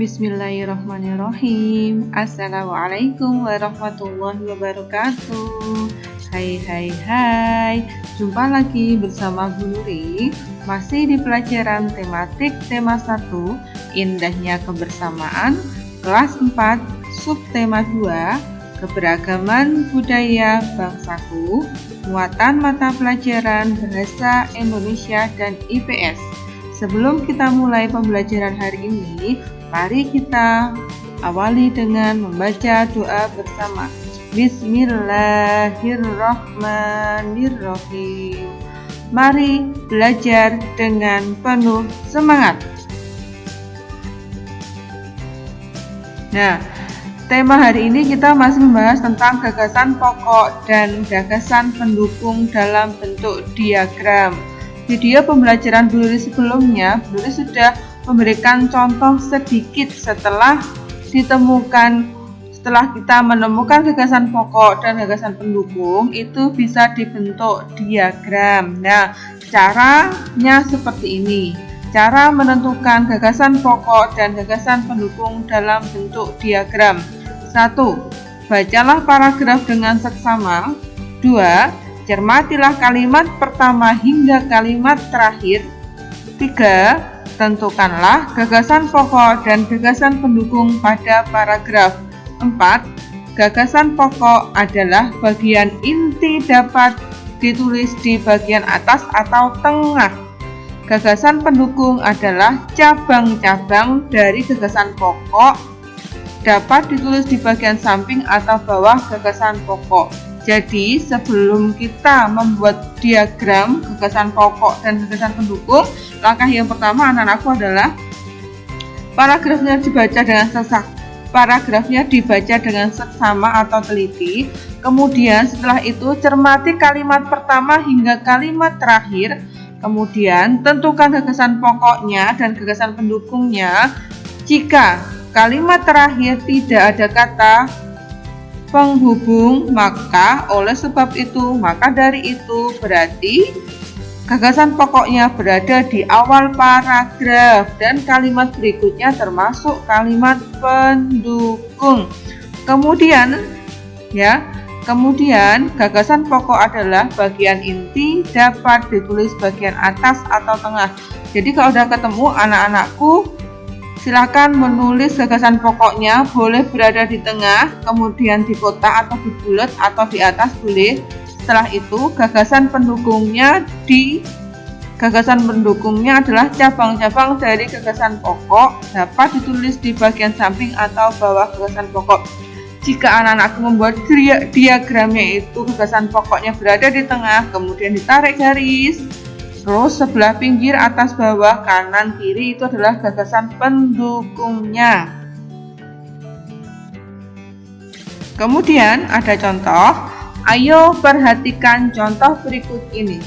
Bismillahirrahmanirrahim. Assalamualaikum warahmatullahi wabarakatuh. Hai. Jumpa lagi bersama Bu Nuri. Masih di pelajaran tematik tema 1, Indahnya Kebersamaan, kelas 4, subtema 2, Keberagaman Budaya Bangsaku, muatan mata pelajaran Bahasa Indonesia dan IPS. Sebelum kita mulai pembelajaran hari ini, mari kita awali dengan membaca doa bersama. Bismillahirrahmanirrahim. Mari belajar dengan penuh semangat. Nah, tema hari ini kita masih membahas tentang gagasan pokok dan gagasan pendukung dalam bentuk diagram. Video pembelajaran Bu Nuri sebelumnya, Bu Nuri sudah memberikan contoh sedikit setelah kita menemukan gagasan pokok dan gagasan pendukung, itu bisa dibentuk diagram. Nah, caranya seperti ini. Cara menentukan gagasan pokok dan gagasan pendukung dalam bentuk diagram. 1. Bacalah paragraf dengan seksama. 2. Cermatilah kalimat pertama hingga kalimat terakhir. 3. Tentukanlah gagasan pokok dan gagasan pendukung pada paragraf. 4. Gagasan pokok adalah bagian inti dapat ditulis di bagian atas atau tengah. Gagasan pendukung adalah cabang-cabang dari gagasan pokok, dapat ditulis di bagian samping atau bawah gagasan pokok. Jadi, sebelum kita membuat diagram gagasan pokok dan gagasan pendukung, langkah yang pertama anak-anakku adalah paragrafnya dibaca dengan seksama atau teliti. Kemudian setelah itu cermati kalimat pertama hingga kalimat terakhir. Kemudian tentukan gagasan pokoknya dan gagasan pendukungnya. Jika kalimat terakhir tidak ada kata penghubung, maka dari itu berarti gagasan pokoknya berada di awal paragraf dan kalimat berikutnya termasuk kalimat pendukung. Kemudian gagasan pokok adalah bagian inti dapat ditulis bagian atas atau tengah. Jadi kalau udah ketemu anak-anakku, silakan menulis gagasan pokoknya, boleh berada di tengah, kemudian di kotak atau di bulat atau di atas boleh. Setelah itu gagasan pendukungnya adalah cabang-cabang dari gagasan pokok, dapat ditulis di bagian samping atau bawah gagasan pokok. Jika anak-anak membuat diagramnya itu gagasan pokoknya berada di tengah, kemudian ditarik garis, terus sebelah pinggir, atas, bawah, kanan, kiri itu adalah gagasan pendukungnya. Kemudian ada contoh. Ayo perhatikan contoh berikut ini.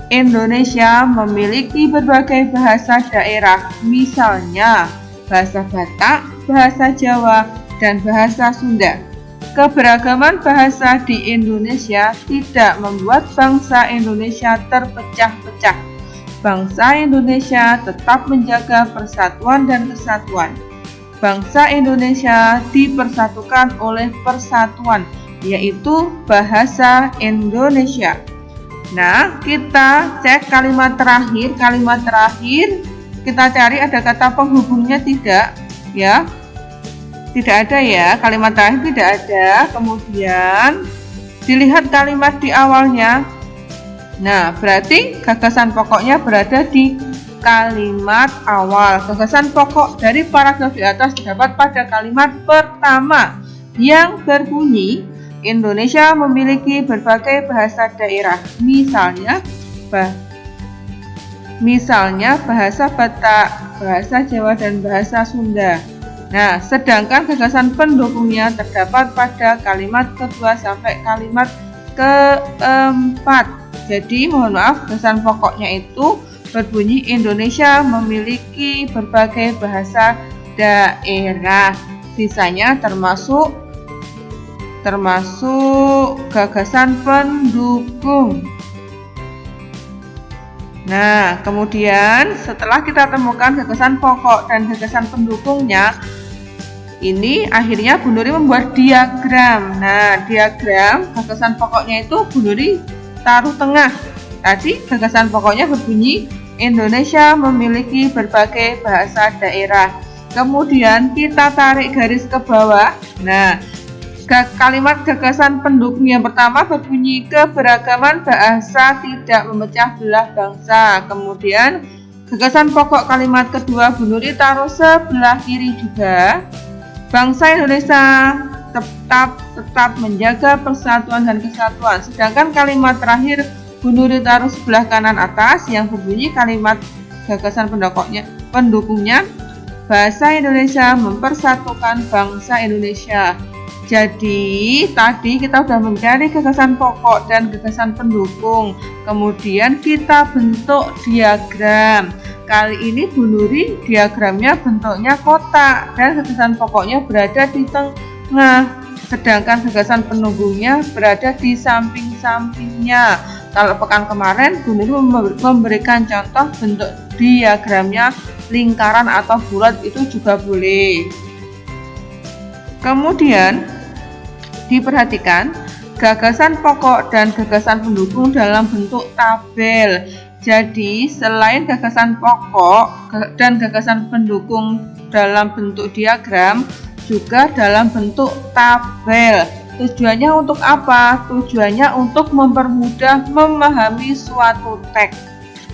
Indonesia memiliki berbagai bahasa daerah, misalnya bahasa Batak, bahasa Jawa, dan bahasa Sunda. Keberagaman bahasa di Indonesia tidak membuat bangsa Indonesia terpecah-pecah. Bangsa Indonesia tetap menjaga persatuan dan kesatuan. Bangsa Indonesia dipersatukan oleh persatuan, yaitu bahasa Indonesia. Nah, kita cek kalimat terakhir. Kita cari ada kata penghubungnya tidak? Ya. Tidak ada ya, kalimat terakhir tidak ada. Kemudian dilihat kalimat di awalnya. Nah, berarti gagasan pokoknya berada di kalimat awal. Gagasan pokok dari paragraf di atas terdapat pada kalimat pertama yang berbunyi Indonesia memiliki berbagai bahasa daerah, misalnya bahasa Batak, bahasa Jawa, dan bahasa Sunda. Nah, sedangkan gagasan pendukungnya terdapat pada kalimat kedua sampai kalimat keempat. Jadi, mohon maaf, gagasan pokoknya itu berbunyi Indonesia memiliki berbagai bahasa daerah. Sisanya termasuk gagasan pendukung. Nah, kemudian setelah kita temukan gagasan pokok dan gagasan pendukungnya, ini akhirnya Bu Nuri membuat diagram. Nah, diagram gagasan pokoknya itu Bu Nuri taruh tengah. Tadi gagasan pokoknya berbunyi Indonesia memiliki berbagai bahasa daerah. Kemudian kita tarik garis ke bawah. Nah, kalimat gagasan pendukung yang pertama berbunyi keberagaman bahasa tidak memecah belah bangsa. Kemudian gagasan pokok kalimat kedua Bu Nuri taruh sebelah kiri juga. Bangsa Indonesia tetap menjaga persatuan dan kesatuan. Sedangkan kalimat terakhir Bu Nuri taruh sebelah kanan atas yang berbunyi kalimat gagasan pendukungnya bahasa Indonesia mempersatukan bangsa Indonesia. Jadi tadi kita sudah mencari gagasan pokok dan gagasan pendukung. Kemudian kita bentuk diagram. Kali ini Bu Nuri diagramnya bentuknya kotak dan gagasan pokoknya berada di tengah. Sedangkan gagasan pendukungnya berada di samping-sampingnya. Kalau pekan kemarin Bu Nuri memberikan contoh bentuk diagramnya lingkaran atau bulat, itu juga boleh. Kemudian diperhatikan gagasan pokok dan gagasan pendukung dalam bentuk tabel. Jadi selain gagasan pokok dan gagasan pendukung dalam bentuk diagram, juga dalam bentuk tabel. Tujuannya untuk apa? Tujuannya untuk mempermudah memahami suatu teks.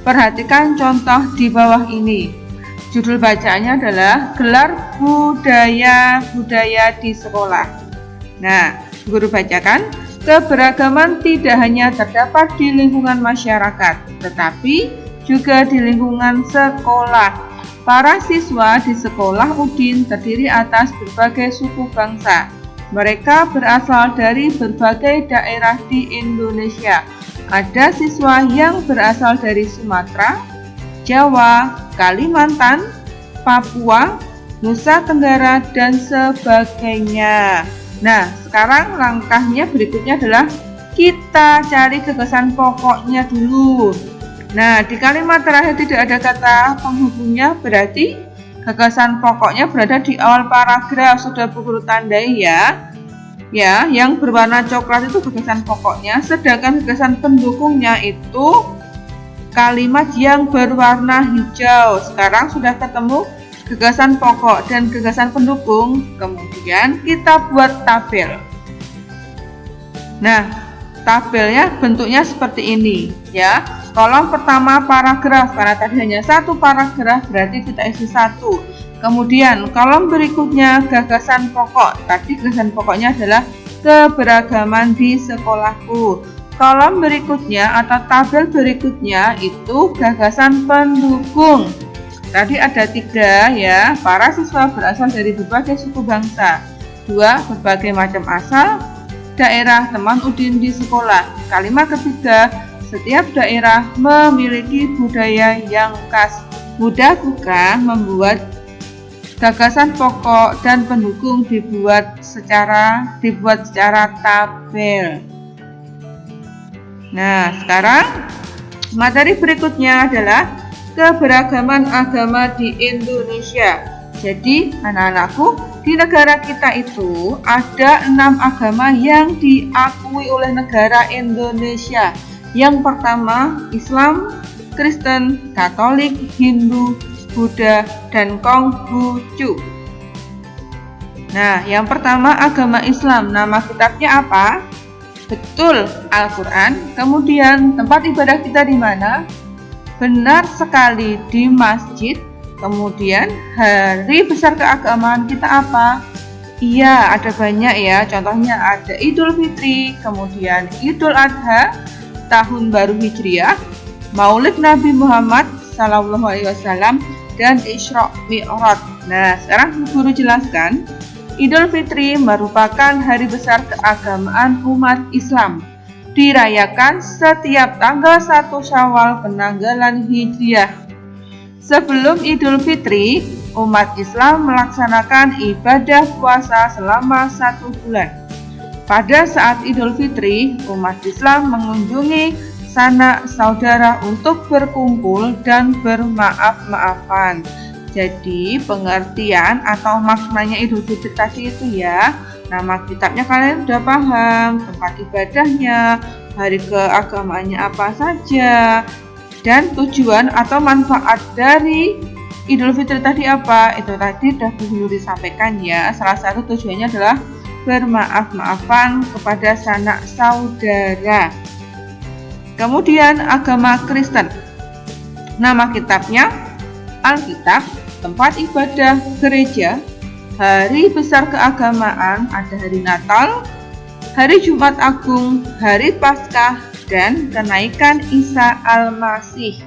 Perhatikan contoh di bawah ini. Judul bacaannya adalah Gelar Budaya di Sekolah. Nah, guru bacakan, keberagaman tidak hanya terdapat di lingkungan masyarakat, tetapi juga di lingkungan sekolah. Para siswa di sekolah Udin terdiri atas berbagai suku bangsa. Mereka berasal dari berbagai daerah di Indonesia. Ada siswa yang berasal dari Sumatera, Jawa, Kalimantan, Papua, Nusa Tenggara, dan sebagainya. Nah, sekarang langkahnya berikutnya adalah kita cari gagasan pokoknya dulu. Nah, di kalimat terakhir tidak ada kata penghubungnya, berarti gagasan pokoknya berada di awal paragraf. Sudah Bu Guru tandai ya. Ya, yang berwarna coklat itu gagasan pokoknya, sedangkan gagasan pendukungnya itu kalimat yang berwarna hijau. Sekarang sudah ketemu gagasan pokok dan gagasan pendukung, kemudian kita buat tabel. Nah, tabelnya bentuknya seperti ini ya. Kolom pertama paragraf, karena tadi hanya satu paragraf berarti kita isi satu. Kemudian kolom berikutnya gagasan pokok. Tadi gagasan pokoknya adalah keberagaman di sekolahku. Kolom berikutnya atau tabel berikutnya itu gagasan pendukung. Tadi ada 3 ya, para siswa berasal dari berbagai suku bangsa. 2, berbagai macam asal daerah teman Udin di sekolah. Kalimat ketiga, setiap daerah memiliki budaya yang khas. Mudah bukan membuat gagasan pokok dan pendukung dibuat secara tabel. Nah, sekarang materi berikutnya adalah keberagaman agama di Indonesia. Jadi, anak-anakku, di negara kita itu ada 6 agama yang diakui oleh negara Indonesia. Yang pertama, Islam, Kristen, Katolik, Hindu, Buddha, dan Konghucu. Nah, yang pertama agama Islam. Nama kitabnya apa? Betul, Al-Quran. Kemudian tempat ibadah kita di mana? Benar sekali, di masjid. Kemudian hari besar keagamaan kita apa? Iya, ada banyak ya. Contohnya ada Idul Fitri, kemudian Idul Adha, Tahun Baru Hijriah, Maulid Nabi Muhammad SAW, dan Isra Mi'raj. Nah, sekarang guru jelaskan. Idul Fitri merupakan hari besar keagamaan umat Islam. Dirayakan setiap tanggal 1 Syawal penanggalan Hijriah. Sebelum Idul Fitri, umat Islam melaksanakan ibadah puasa selama 1 bulan. Pada saat Idul Fitri, umat Islam mengunjungi sanak saudara untuk berkumpul dan bermaaf-maafan. Jadi pengertian atau maknanya Idul Fitri tadi itu ya, nama kitabnya kalian udah paham, tempat ibadahnya, hari keagamaannya apa saja, dan tujuan atau manfaat dari Idul Fitri tadi apa? Itu tadi udah dulu disampaikan ya. Salah satu tujuannya adalah bermaaf-maafan kepada sanak saudara. Kemudian agama Kristen. Nama kitabnya Alkitab, tempat ibadah gereja, hari besar keagamaan, ada hari Natal, hari Jumat Agung, hari Paskah, dan kenaikan Isa Al-Masih.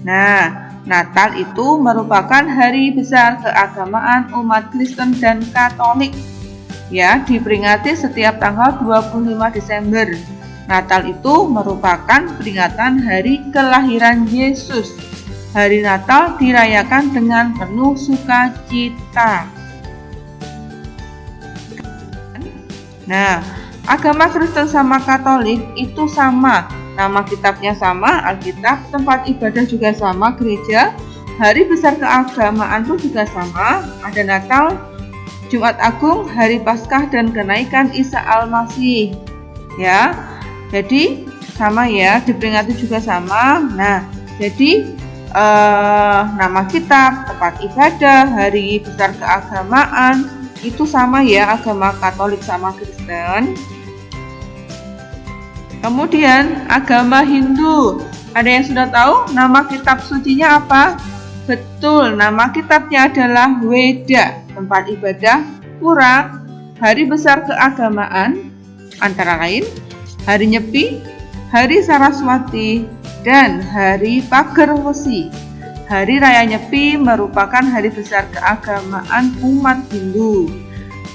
Nah, Natal itu merupakan hari besar keagamaan umat Kristen dan Katolik. Ya, diperingati setiap tanggal 25 Desember. Natal itu merupakan peringatan hari kelahiran Yesus. Hari Natal dirayakan dengan penuh sukacita. Nah, agama Kristen sama Katolik itu sama. Nama kitabnya sama, Alkitab, tempat ibadah juga sama, gereja. Hari besar keagamaan pun juga sama, ada Natal, Jumat Agung, hari Paskah, dan kenaikan Isa Al-Masih. Ya, jadi sama ya, diperingati juga sama. Nah, jadi nama kitab, tempat ibadah, hari besar keagamaan itu sama ya, agama Katolik sama Kristen. Kemudian agama Hindu, ada yang sudah tahu nama kitab sucinya apa? Betul, nama kitabnya adalah Weda, tempat ibadah pura, hari besar keagamaan antara lain hari Nyepi, hari Saraswati, dan hari Pager Wesi. Hari Raya Nyepi merupakan hari besar keagamaan umat Hindu.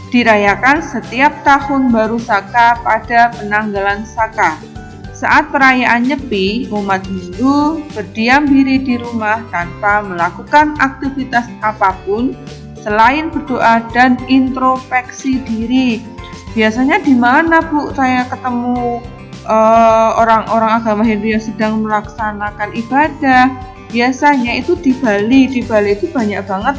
Dirayakan setiap tahun baru Saka pada penanggalan Saka. Saat perayaan Nyepi, umat Hindu berdiam diri di rumah tanpa melakukan aktivitas apapun selain berdoa dan introspeksi diri. Biasanya di mana, Bu, saya ketemu orang-orang agama Hindu yang sedang melaksanakan ibadah? Biasanya itu di Bali. Di Bali itu banyak banget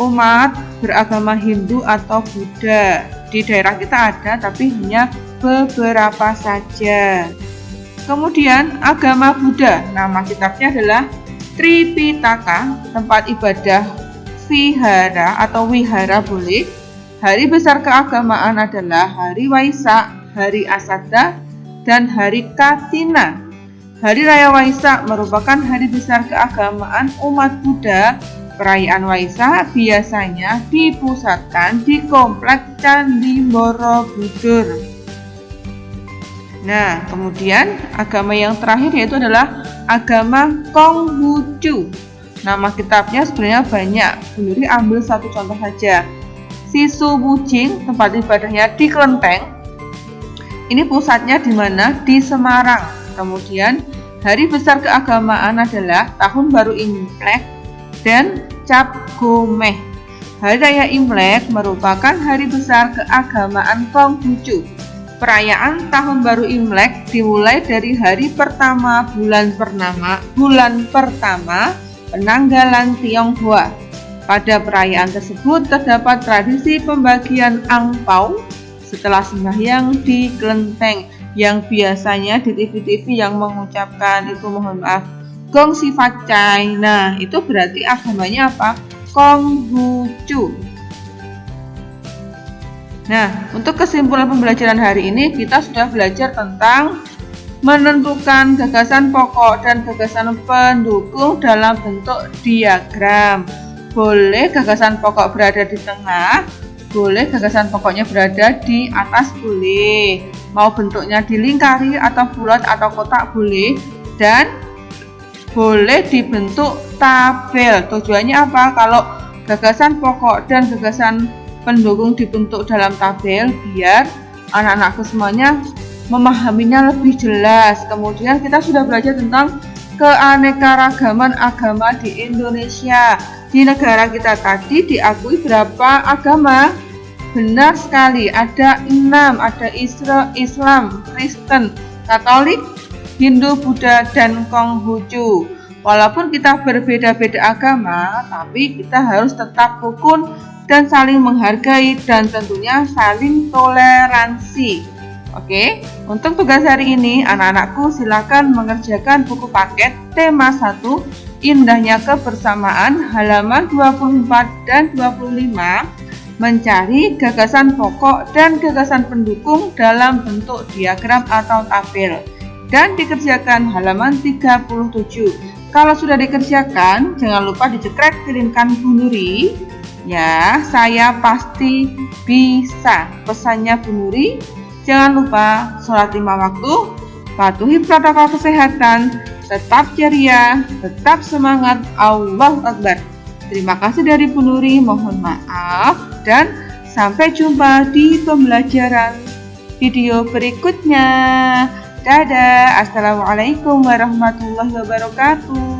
umat beragama Hindu atau Buddha. Di daerah kita ada, tapi hanya beberapa saja. Kemudian agama Buddha, nama kitabnya adalah Tripitaka, tempat ibadah vihara atau wihara boleh. Hari besar keagamaan adalah hari Waisak, hari Asada, dan hari Katina. Hari Raya Waisak merupakan hari besar keagamaan umat Buddha. Perayaan Waisak biasanya dipusatkan di kompleks Candi Borobudur. Nah, kemudian agama yang terakhir yaitu adalah agama Konghucu. Nama kitabnya sebenarnya banyak, Bunduri ambil satu contoh saja. Sisu Wujing, tempat ibadahnya di Kelenteng. Ini pusatnya di mana? Di Semarang. Kemudian hari besar keagamaan adalah Tahun Baru Imlek dan Cap Gomeh. Hari Raya Imlek merupakan hari besar keagamaan Konghucu. Perayaan Tahun Baru Imlek dimulai dari hari pertama bulan pertama penanggalan Tionghoa. Pada perayaan tersebut terdapat tradisi pembagian angpau setelah sembahyang di kelenteng, yang biasanya di TV-TV yang mengucapkan itu mohon maaf gong si facai. Nah, itu berarti agamanya apa? Konghucu. Nah, untuk kesimpulan pembelajaran hari ini kita sudah belajar tentang menentukan gagasan pokok dan gagasan pendukung dalam bentuk diagram. Boleh gagasan pokok berada di tengah, boleh gagasan pokoknya berada di atas, boleh. Mau bentuknya dilingkari atau bulat atau kotak boleh, dan boleh dibentuk tabel. Tujuannya apa? Kalau gagasan pokok dan gagasan pendukung dibentuk dalam tabel, biar anak-anakku semuanya memahaminya lebih jelas. Kemudian kita sudah belajar tentang keanekaragaman agama di Indonesia. Di negara kita tadi diakui berapa agama? Benar sekali, ada 6, ada Islam, Kristen, Katolik, Hindu, Buddha, dan Konghucu. Walaupun kita berbeda-beda agama, tapi kita harus tetap rukun dan saling menghargai dan tentunya saling toleransi. Oke, untuk tugas hari ini anak-anakku silakan mengerjakan buku paket tema 1 Indahnya Kebersamaan halaman 24 dan 25, mencari gagasan pokok dan gagasan pendukung dalam bentuk diagram atau tabel, dan dikerjakan halaman 37. Kalau sudah dikerjakan, jangan lupa dicekrek kirimkan Bu Nuri. Ya, saya pasti bisa. Pesannya Bu Nuri, jangan lupa sholat 5 waktu, patuhi protokol kesehatan, tetap ceria, tetap semangat, Allahu Akbar. Terima kasih dari Bu Nuri, mohon maaf, dan sampai jumpa di pembelajaran video berikutnya. Dadah, assalamualaikum warahmatullahi wabarakatuh.